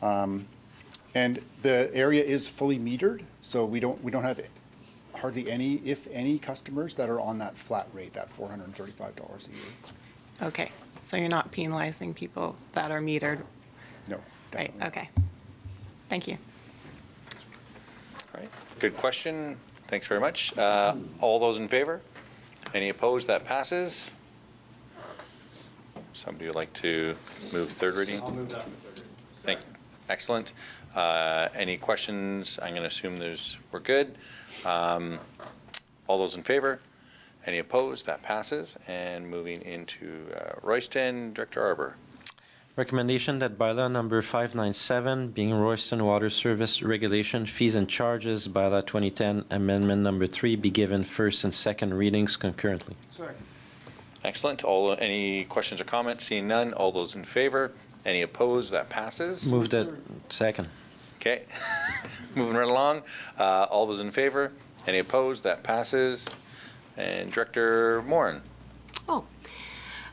And the area is fully metered, so we don't have hardly any, if any, customers that are on that flat rate, that $435 a year. Okay, so you're not penalizing people that are metered? No, right? Okay. Thank you. All right. Good question. Thanks very much. All those in favor? Any opposed? That passes. Somebody would like to move third reading? I'll move that for third reading. Excellent. Any questions? I'm going to assume we're good. All those in favor? Any opposed? That passes. And moving into Royston, Director Arbour. Recommendation that bylaw number 597, being Royston Water Service Regulation Fees and Charges, bylaw 2010, amendment number 3, be given first and second readings concurrently. Sorry. Excellent. Any questions or comments? Seeing none. All those in favor? Any opposed? That passes. Move that second. Okay. Moving right along. All those in favor? Any opposed? That passes. And Director Morin.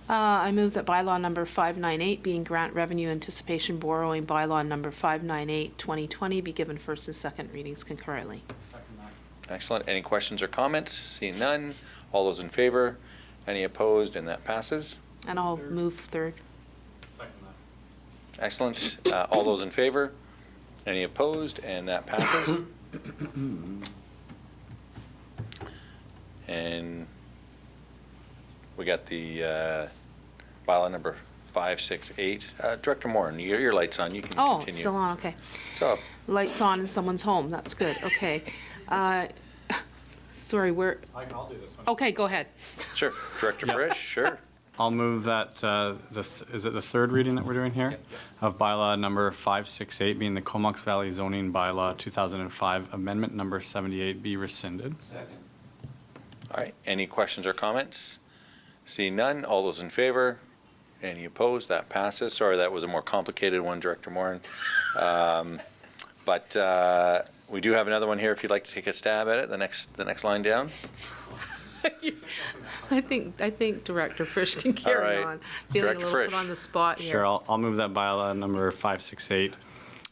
I move that bylaw number 598, being Grant Revenue Anticipation Borrowing bylaw number 598, 2020, be given first and second readings concurrently. Excellent. Any questions or comments? Seeing none. All those in favor? Any opposed? And that passes. And I'll move third. Excellent. All those in favor? Any opposed? And that passes. And we got the bylaw number 568. Director Moran, your light's on. You can Oh, continue. it's still on, okay. So, Lights on in someone's home, that's good, okay. Sorry, where, I'll do this one. okay, go ahead. sure. Director Frisch, sure. I'll move that, is it the third reading that we're doing here? Of bylaw number 568 being the Comox Valley zoning bylaw 2005 amendment number 78 be rescinded. All right. Any questions or comments? Seeing none. All those in favor? Any opposed? That passes. Sorry, that was a more complicated one, Director Moran. But we do have another one here if you'd like to take a stab at it, the next line down. I think Director Frisch can carry right. on. Feeling Director a little Frisch. put on the spot here. Sure, I'll move that bylaw number 568,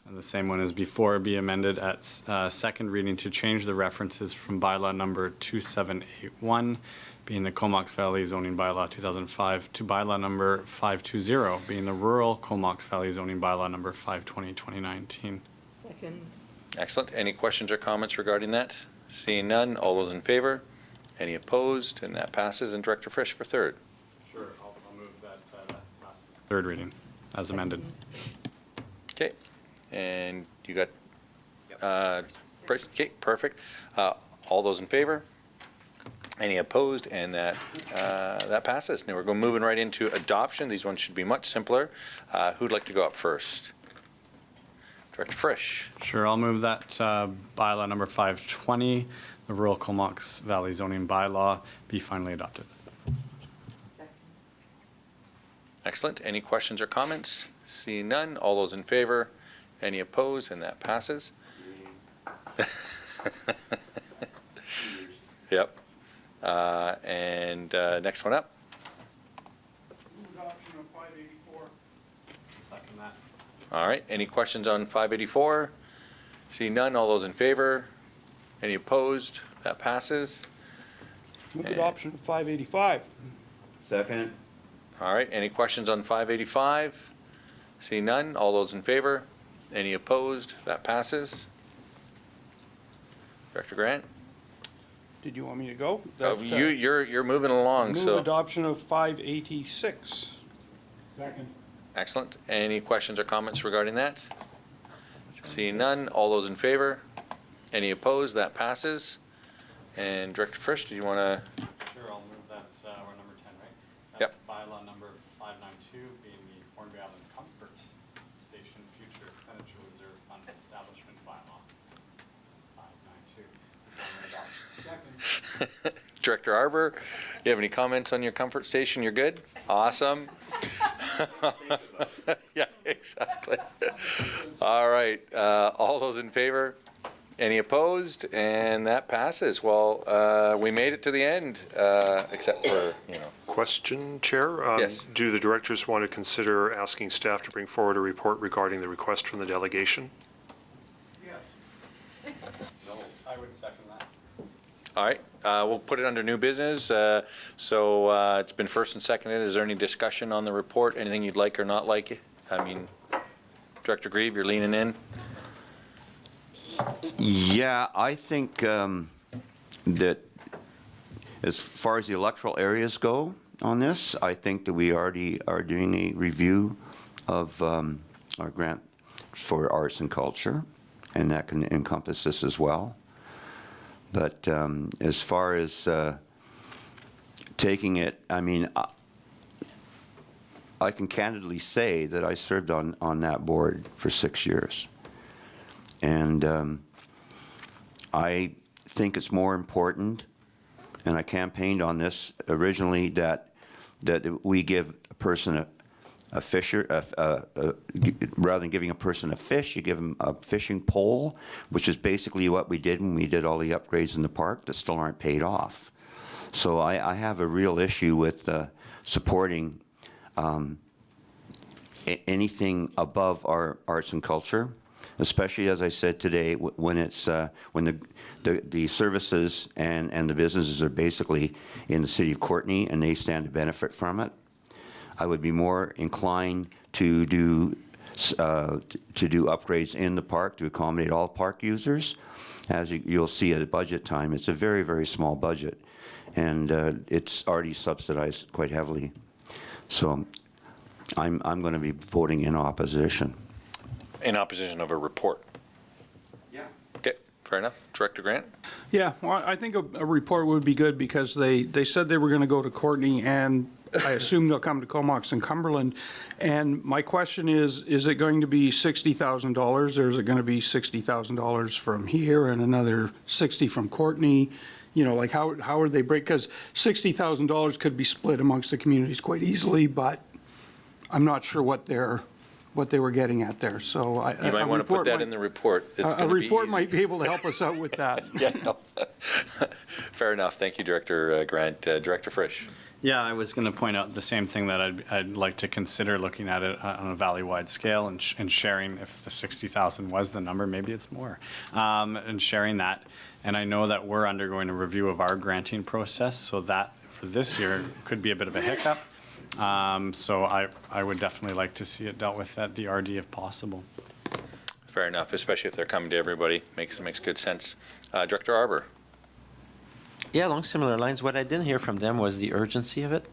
and the same one as before, be amended at second reading to change the references from bylaw number 2781, being the Comox Valley zoning bylaw 2005, to bylaw number 520, being the rural Comox Valley zoning bylaw number 520, 2019. Second. Excellent. Any questions or comments regarding that? Seeing none. All those in favor? Any opposed? And that passes. And Director Frisch for third. Sure, I'll move that passes third reading as amended. Okay. And you got, Bryce? Okay, perfect. All those in favor? Any opposed? And that passes. Now we're moving right into adoption. These ones should be much simpler. Who'd like to go up first? Director Frisch. Sure, I'll move that bylaw number 520, the rural Comox Valley zoning bylaw, be finally adopted. Excellent. Any questions or comments? Seeing none. All those in favor? Any opposed? And that passes. Yep. And next one up. Adoption of 584. Second that. All right. Any questions on 584? Seeing none. All those in favor? Any opposed? That passes. Move adoption of 585. Second. All right. Any questions on 585? Seeing none. All those in favor? Any opposed? That passes. Director Grant? Did you want me to go? You're moving along, Move so. adoption of 586. Second. Excellent. Any questions or comments regarding that? Seeing none. All those in favor? Any opposed? That passes. And Director Frisch, do you want to? Sure, I'll move that, we're number 10, right? Yep. Bylaw number 592 being the Hornby Island Comfort Station Future Expenditure Reserve Fund Establishment Bylaw. It's 592. Director Arbor, you have any comments on your comfort station? You're good? Awesome. Yeah, exactly. All right. All those in favor? Any opposed? And that passes. Well, we made it to the end, except for, Question, Chair? Yes. Do the directors want to consider asking staff to bring forward a report regarding the request from the delegation? No, I would second that. All right. We'll put it under new business. So it's been first and seconded. Is there any discussion on the report? Anything you'd like or not like? I mean, Director Grieve, you're leaning in. Yeah, I think that as far as the electoral areas go on this, I think that we already are doing a review of our grant for arts and culture, and that can encompass this as well. But as far as taking it, I mean, I can candidly say that I served on that board for 6 years. And I think it's more important, and I campaigned on this originally, that we give a person a fisher, rather than giving a person a fish, you give them a fishing pole, which is basically what we did when we did all the upgrades in the park that still aren't paid off. So I have a real issue with supporting anything above our arts and culture, especially, as I said today, when it's when the services and the businesses are basically in the city of Courtenay and they stand to benefit from it. I would be more inclined to do upgrades in the park to accommodate all park users. As you'll see at budget time, it's a very, very small budget, and it's already subsidized quite heavily. So I'm going to be voting in opposition. In opposition of a report? Yeah. Okay, fair enough. Director Grant? Yeah, well, I think a report would be good because they said they were going to go to Courtney, and I assume they'll come to Comox and Cumberland. And my question is it going to be $60,000, or is it going to be $60,000 from here and another 60 from Courtney? You know, like how are they break? Because $60,000 could be split amongst the communities quite easily, but I'm not sure what they were getting at there. So You might want to put that in the report. It's a going to be report easy. might be able to help us out with that. Yeah, no. Fair enough. Thank you, Director Grant. Director Frisch? Yeah, I was going to point out the same thing, that I'd like to consider looking at it on a valley-wide scale and sharing if the 60,000 was the number, maybe it's more, and sharing that. And I know that we're undergoing a review of our granting process, so that for this year could be a bit of a hiccup. So I would definitely like to see it dealt with at the RD if possible. Fair enough, especially if they're coming to everybody. Makes good sense. Director Arbour? Yeah, along similar lines. What I didn't hear from them was the urgency of it.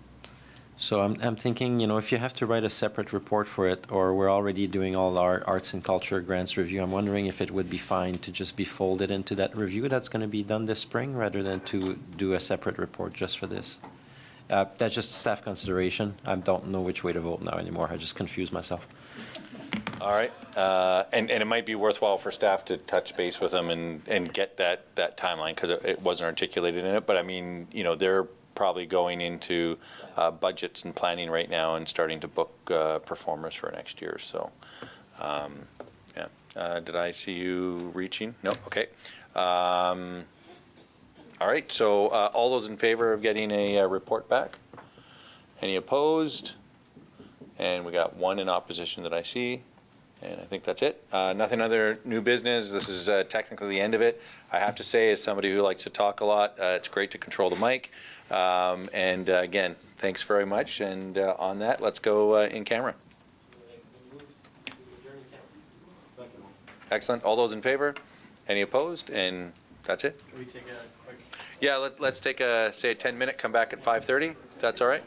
So I'm thinking, you know, if you have to write a separate report for it, or we're already doing all our arts and culture grants review, I'm wondering if it would be fine to just be folded into that review that's going to be done this spring, rather than to do a separate report just for this. That's just staff consideration. I don't know which way to vote now anymore. I just confused myself. All right. And it might be worthwhile for staff to touch base with them and get that timeline, because it wasn't articulated in it. But I mean, you know, they're probably going into budgets and planning right now and starting to book performers for next year. So, yeah. Did I see you reaching? No? Okay. All right. So all those in favor of getting a report back? Any opposed? And we got one in opposition that I see. And I think that's it. Nothing other new business. This is technically the end of it. I have to say, as somebody who likes to talk a lot, it's great to control the mic. And again, thanks very much. And on that, let's go in camera. Excellent. All those in favor? Any opposed? And that's it. Can we take a quick... Yeah, let's take say a 10-minute, come back at 5:30. If that's all right.